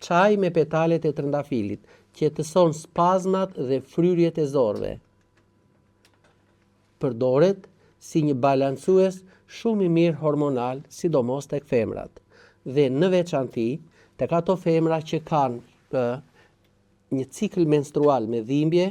Çaj me petalet e trëndafilit qetëson spazmat dhe fryrjet e zorëve. Përdoret si një balancues shumë i mirë hormonal, sidomos tek femrat, dhe në veçanti tek ato femra që kanë një cikël menstrual me dhimbje,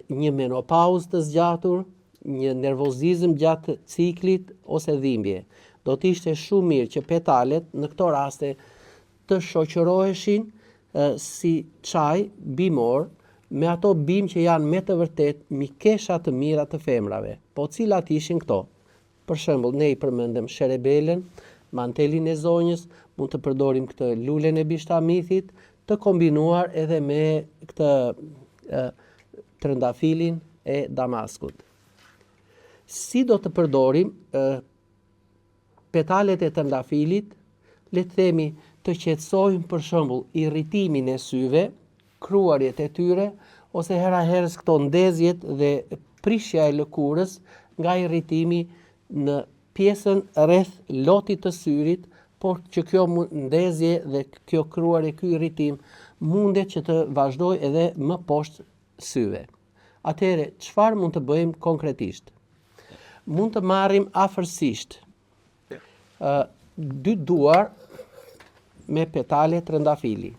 një menopauzë të zgjatur, një nervozizëm gjatë ciklit ose dhimbje. Do të ishte shumë mirë që petalet në këto raste të shoqëroheshin si çaj bimor me ato bimë që janë me të vërtet mikesha të mira të femrave. Po cilat ishin këto? Për shembull, ne i përmendëm sherebelen, mantelin e zonjës, mund të përdorim këtë lulen e bishtamithit, të kombinuar edhe me këtë trëndafilin e damaskut. Si do të përdorim petalet e trëndafilit, le të themi të qetësojmë për shembull irritimin e syve, kruarjet e tyre, ose hera herës këto ndezjet dhe prishja e lëkurës nga irritimi në pjesën rreth lotit të syrit, por që kjo ndezje dhe kjo kruarje, ky irritim mundet që të vazhdojë edhe më poshtë syve. Atëherë, çfarë mund të bëjmë konkretisht? Mund të marrim afërsisht 2 duar me petale trëndafili.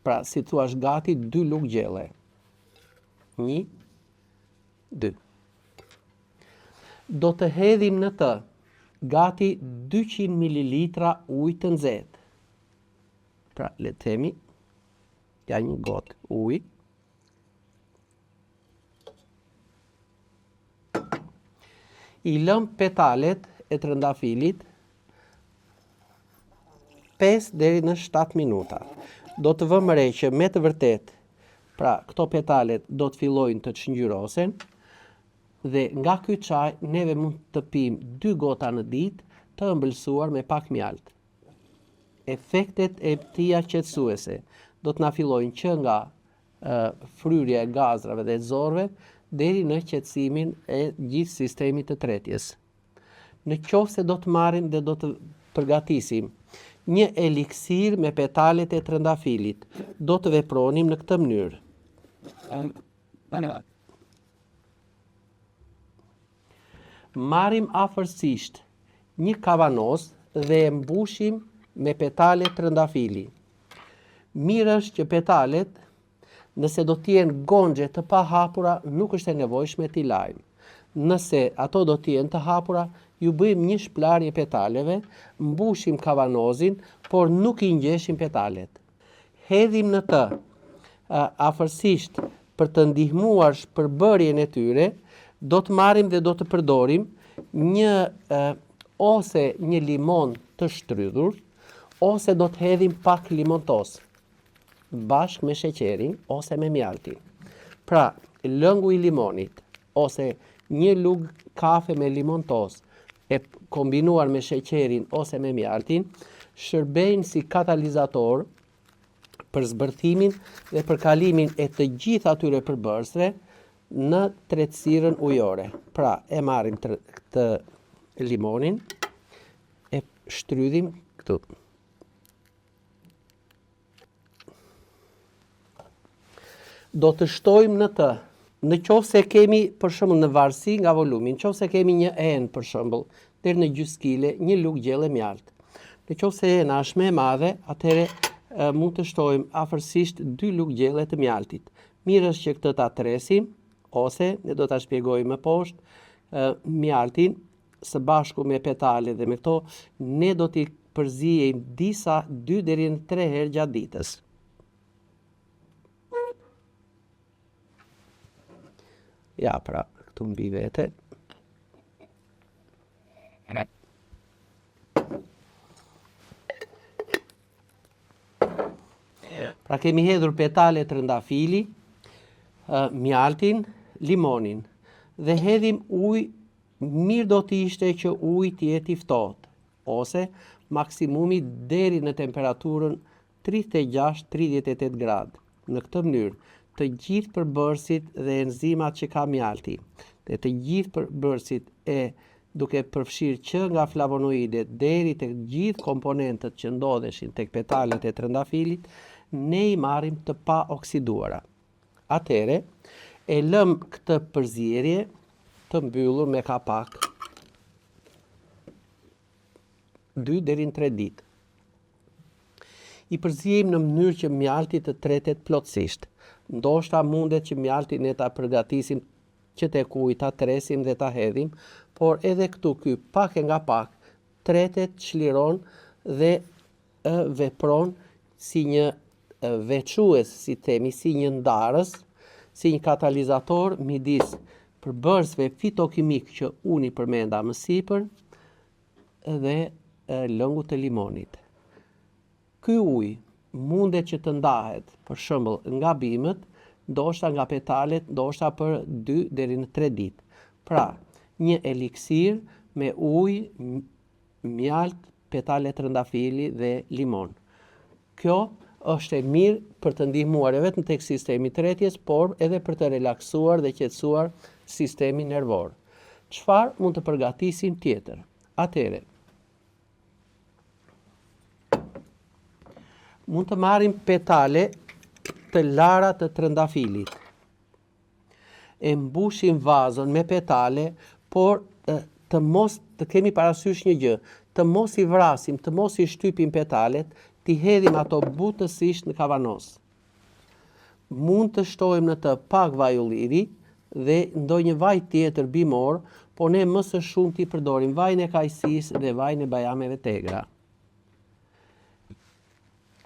Pra, si thua gati 2 lugë gjelle. 1, 2. Do të hedhim në të gati 200 ml ujë të nxehtë. Pra, le të themi, ja një gotë ujë. I lëm petalet e trëndafilit 5 deri në 7 minuta. Do të vëmë re që me të vërtet, pra këto petalet do të fillojnë të çngjyrosen dhe nga ky çaj neve mund të pim 2 gota në ditë të ëmbëlsuar me pak mjalt. Efektet e tija qetësuese do të na fillojnë që nga fryrja e gazrave dhe zorëve deri në qetësimin e gjithë sistemit të tretjes. Në qoftë se do të marrim dhe do të përgatisim një eliksir me petalet e trëndafilit, do të vepronim në këtë mënyrë. Marrim afërsisht një kavanoz dhe e mbushim me petalet trëndafili. Mirë është që petalet, nëse do t'jenë gongje të pa hapura, nuk është e nevojshme t'i lajmë. Nëse ato do t'jenë të hapura, ju bëjmë një shplarje petaleve, mbushim kavanozin, por nuk i ngjeshim petalet. Hedhim në të afërsisht për të ndihmuar shpërbërjen e tyre, do të marrim dhe do të përdorim ose një limon të shtrydhur, ose do të hedhim pak limontos, bashkë me sheqerin ose me mjaltin. Pra, lëngu i limonit ose një lugë kafe me limontos e kombinuar me sheqerin ose me mjaltin, shërbejnë si katalizator për zbërthimin dhe për kalimin e të gjitha atyre përbërësve në tretësirën ujore. Pra, e marrim këtë limonin, e shtrydhim këtu. Do të shtojmë në të. Në qoftë se kemi, për shembull, në varësi nga volumi, në qoftë se kemi një enë, për shembull, deri në gjysmë kile, një lugë gjelle mjalt. Në qoftë se ena është më e madhe, atëherë mund të shtojmë afërsisht 2 lugë gjelle të mjaltit. Mirë është që këtë ta tresim, ose ne do ta shpjegojmë më poshtë, mjaltin së bashku me petale dhe me këto, ne do t'i përzijejmë disa 2 deri në 3 herë gjatë ditës. Ja, pra, këtu mbi vete. Pra, kemi hedhur petale trëndafili, mjaltin, limonin, dhe hedhim ujë, mirë do të ishte që ujë të jetë i ftohtë, ose maksimumi deri në temperaturën 36-38 gradë. Në këtë mënyrë, të gjithë përbërësit dhe enzimat që ka mjalti, dhe të gjithë përbërësit e duke përfshirë që nga flavonoidet deri tek gjithë komponentët që ndodheshin tek petalet e trëndafilit, ne i marrim të pa oksiduara. Atëre, e lëm këtë përzierje të mbyllur me kapak 2 deri në 3 ditë. I përzijim në mënyrë që mjalti të tretet plotësisht. Ndoshta mundet që mjaltin ne ta përgatisim që tek uji ta tresim dhe ta hedhim, por edhe këtu ky pak e nga pak tretet, çliron dhe vepron si një veçues, si themi, si një ndarës, si një katalizator midis përbërësve fitokimik që unë i përmenda më sipër dhe lëngut të limonit. Ky ujë mundet që të ndahet, për shembull, nga bimët, ndoshta nga petalet, ndoshta për 2 deri në 3 ditë. Pra, një eliksir me ujë, mjalt, petale trëndafili dhe limon. Kjo është e mirë për të ndihmuar e vetëm tek sistemi tretjes, por edhe për të relaksuar dhe qetësuar sistemin nervor. Çfarë mund të përgatisim tjetër? Atëre, mund të marrim petale të lara të trëndafilit. E mbushim vazën me petale, por të kemi parasysh një gjë, të mos i vrasim, të mos i shtypim petalet, t'i hedhim ato butësisht në kavanos. Mund të shtojmë në të pak vaj ulliri dhe ndonjë vaj tjetër bimor, por ne më së shumë t'i përdorim vajin e kajsisë dhe vajin e bajameve tegra.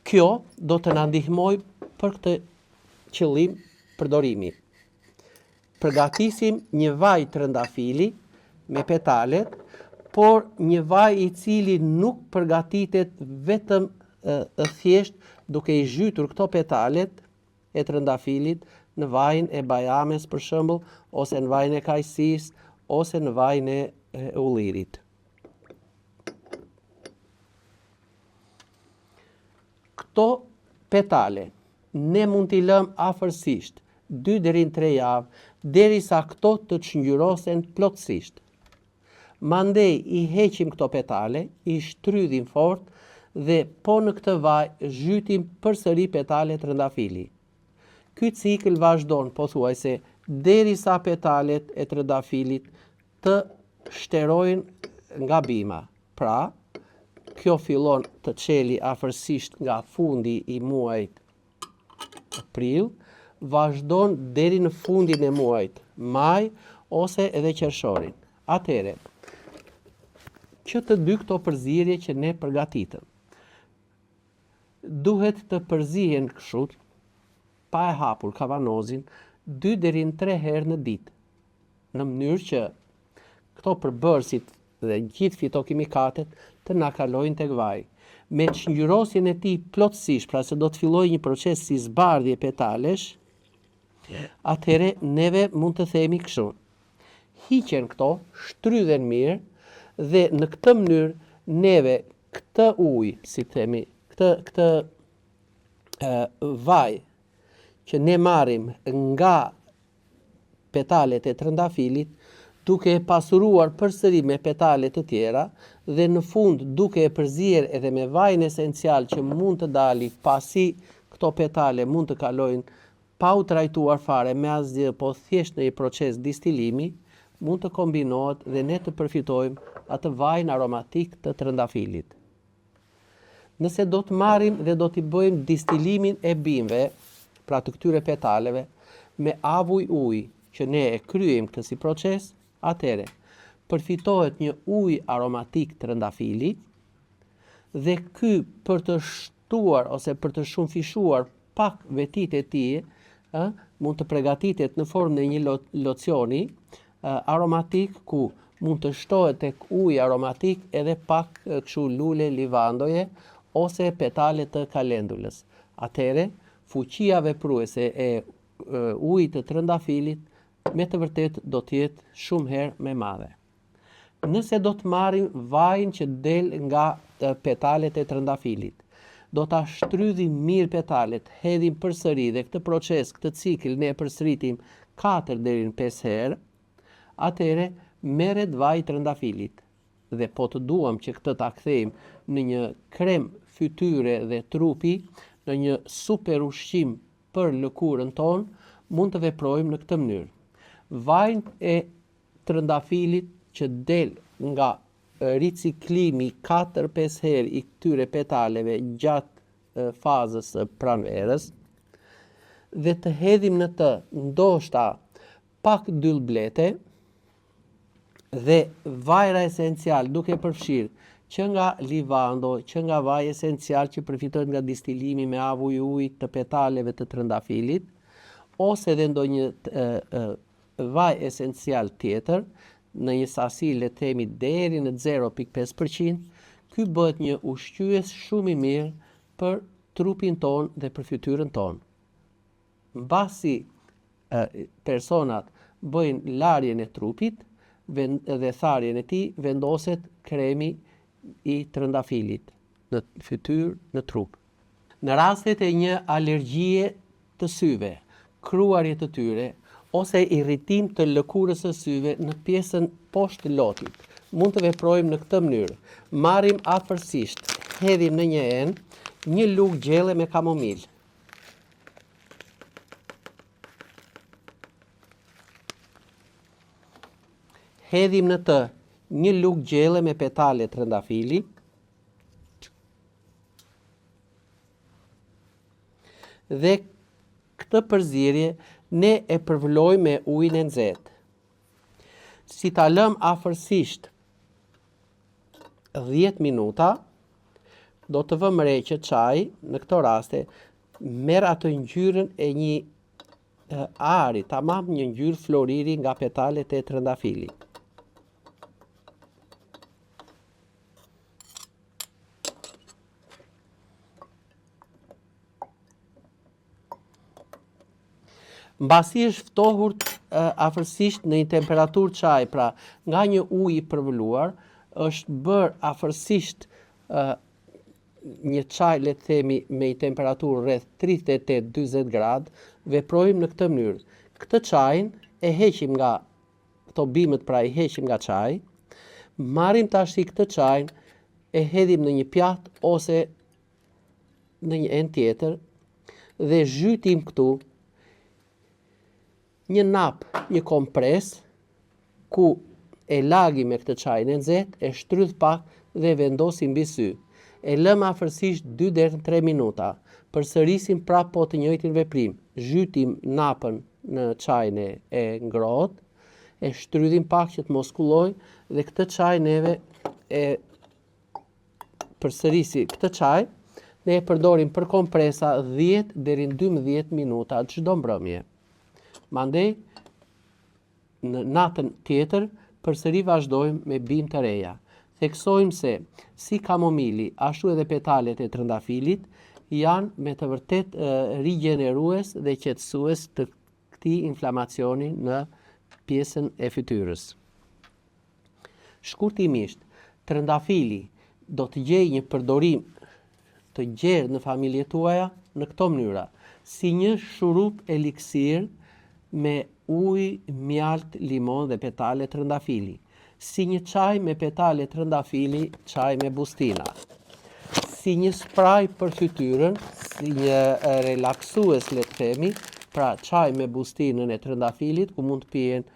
Kjo do të na ndihmojë për këtë qëllim përdorimi. Përgatisim një vaj trëndafili me petalet, por një vaj i cili nuk përgatitet vetëm thjesht duke i zhytur këto petalet e trëndafilit në vajin e bajames për shembull, ose në vajin e kajsisë, ose në vajin e ullirit. Këto petale ne mund t'i lëm afërsisht 2 deri në 3 javë, derisa këto të çngjyrosen plotësisht. Mandej i heqim këto petale, i shtrydhim fort dhe po në këtë vaj zhytim përsëri petale trëndafili. Ky cikël vazhdon pothuajse derisa petalet e trëndafilit të shterojnë nga bima. Pra, kjo fillon të çeli afërsisht nga fundi i muajit prill, vazhdon deri në fundin e muajit maj ose edhe qershorin. Atëre, që të dy këto përzierje që ne përgatitëm, duhet të përzihen kështu, pa e hapur kavanozin, 2 deri në 3 herë në ditë, në mënyrë që këto përbërësit dhe gjithë fitokimikatet të na kalojnë tek vaji. Me çngjyrosjen e tij plotësisht, pra se do të fillojë një proces si zbardhje petalesh, atëre neve mund të themi kështu. Hiqen këto, shtrydhen mirë dhe në këtë mënyrë neve këtë ujë, si themi, këtë vaj që ne marrim nga petalet e trëndafilit, duke e pasuruar përsëri me petale të tjera dhe në fund duke e përzier edhe me vajin esencial që mund të dali pasi këto petale mund të kalojnë pa u trajtuar fare me asgjë, po thjesht në një proces distilimi, mund të kombinohet dhe ne të përfitojmë atë vajin aromatik të trëndafilit. Nëse do të marrim dhe do t'i bëjmë distilimin e bimëve, pra të këtyre petaleve, me avuj ujë që ne e kryejmë këtë si proces, atëre përfitohet një ujë aromatik trëndafili dhe ky për të shtuar ose për të shumëfishuar pak vetit e tij, mund të përgatitet në formë në një locioni aromatik ku mund të shtohet tek uji aromatik edhe pak kështu lule livandoje ose petale të kalendulës. Atëre, fuqia vepruese e ujit të trëndafilit me të vërtet do të jetë shumë herë më madhe. Nëse do të marrim vajin që del nga petalet e trëndafilit, do ta shtrydhim mirë petalet, hedhim përsëri dhe këtë proces, këtë cikël ne e përsëritim 4 deri në 5 herë, atëre merret vaj trëndafilit dhe po të duam që këtë ta kthejmë në një krem fytyre dhe trupi, në një super ushqim për lëkurën tonë, mund të veprojmë në këtë mënyrë. Vajin e trëndafilit që del nga riciklimi 4-5 herë i këtyre petaleve gjatë fazës së pranverës dhe të hedhim në të ndoshta pak yllblete dhe vajra esencial duke përfshirë që nga livando, që nga vaj esencial që përfitohet nga distilimi me avuj ujë të petaleve të trëndafilit, ose edhe ndonjë vaj esencial tjetër, në një sasi le të themi deri në 0.5%, ky bëhet një ushqyes shumë i mirë për trupin ton dhe për fytyrën ton. Mbasi personat bëjnë larjen e trupit dhe tharjen e tij, vendoset kremi i trëndafilit në fytyrë, në trup. Në rastet e një alergjie të syve, kruarje të tyre, ose irritim të lëkurës së syve në pjesën poshtë lotit, mund të veprojmë në këtë mënyrë. Marrim afërsisht, hedhim në një enë një lugë gjelle me kamomil. Hedhim në të një lugë gjelle me petale trëndafili, dhe këtë përzierje ne e përvlojmë me ujin e nxehtë. Si ta lëm afërsisht 10 minuta, do të vëmë re që çaji, në këto raste, merr atë ngjyrën e një ari, tamam një ngjyrë floriri nga petalet e trëndafilit. Mbasi është ftohur afërsisht në një temperaturë çaji, pra nga një ujë i përvluar, është bërë afërsisht një çaj, le të themi, me një temperaturë rreth 38-40 gradë, veprojmë në këtë mënyrë. Këtë çajin e heqim nga këto bimët, pra i heqim nga çaji, marrim tash këtë çajin, e hedhim në një pjatë ose në një enë tjetër dhe zhytim këtu një nap, një kompres, ku e lagim me këtë çajin e nxehtë, e shtrydh pak dhe vendosim mbi sy. E lëm afërsisht 2-3 minuta. Përsërisim prapë po të njëjtin veprim. Zhytim napën në çajin e ngrohtë, e shtrydhim pak që të mos kullojë dhe këtë çaj neve e përsërisi këtë çaj dhe e përdorim për kompresa 10 deri në 12 minuta çdo mbrëmje. Mandej, në natën tjetër, përsëri vazhdojmë me bimë të reja. Theksojmë se si kamomili, ashtu edhe petalet e trëndafilit, janë me të vërtet rigjenerues dhe qetësues të këtij inflamacioni në pjesën e fytyrës. Shkurtimisht, trëndafili do të gjejë një përdorim të gjerë në familjet tuaja në këto mënyra, si një shurup eliksir me ujë, mjalt, limon dhe petale trëndafili, si një çaj me petale trëndafili, çaj me bustina, si një spray për fytyrën, si një relaksues, le të themi, pra çaj me bustinën e trëndafilit, ku mund të pihen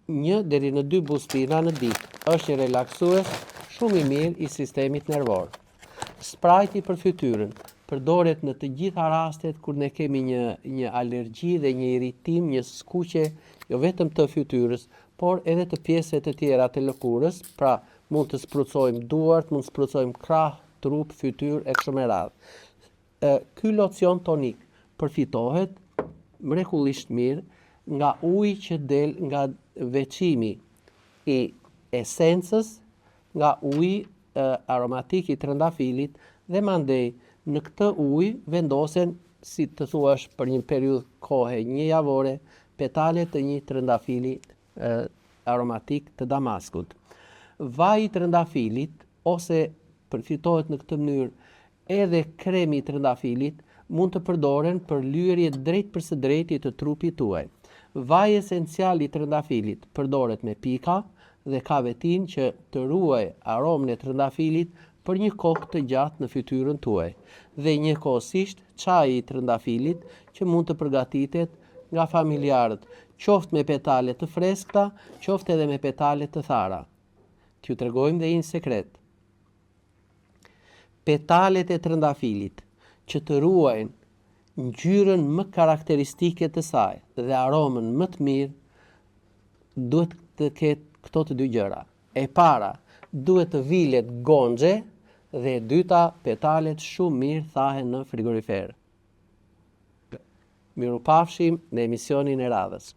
1 deri në 2 bustina në ditë. Është një relaksues shumë i mirë i sistemit nervor. Sprajti për fytyrën përdoret në të gjitha rastet kur ne kemi një alergji dhe një irritim, një skuqe, jo vetëm të fytyrës, por edhe të pjesëve të tjera të lëkurës, pra mund të sprucojmë duart, mund të sprucojmë krah, trup, fytyrë e kështu me radhë. Ky locion tonik përfitohet mrekullisht mirë nga uji që del nga veçimi i esencës, nga uji aromatik i trëndafilit dhe mandej në këtë ujë vendosen, si të thuash për një periudhë kohe 1 javore, petalet të një trëndafili aromatik të Damaskut. Vaji i trëndafilit, ose përfitohet në këtë mënyrë edhe kremi i trëndafilit, mund të përdoren për lyerje drejt për së drejti të trupit tuaj. Vaji esencial i trëndafilit përdoret me pika dhe ka vetin që të ruaj aromën e trëndafilit për një kohë të gjatë në fytyrën tuaj, dhe njëkohësisht çaji i trëndafilit që mund të përgatitet nga familjarët, qoftë me petale të freskëta, qoftë edhe me petale të thara. T'ju tregojmë dhe një sekret. Petalet e trëndafilit që të ruajnë ngjyrën më karakteristike të saj dhe aromën më të mirë duhet të ketë këto të dy gjëra. E para, duhet të vilet goxhe dhe e dyta, petalet shumë mirë thahen në frigorifer. Mirupafshim në emisionin e radhës.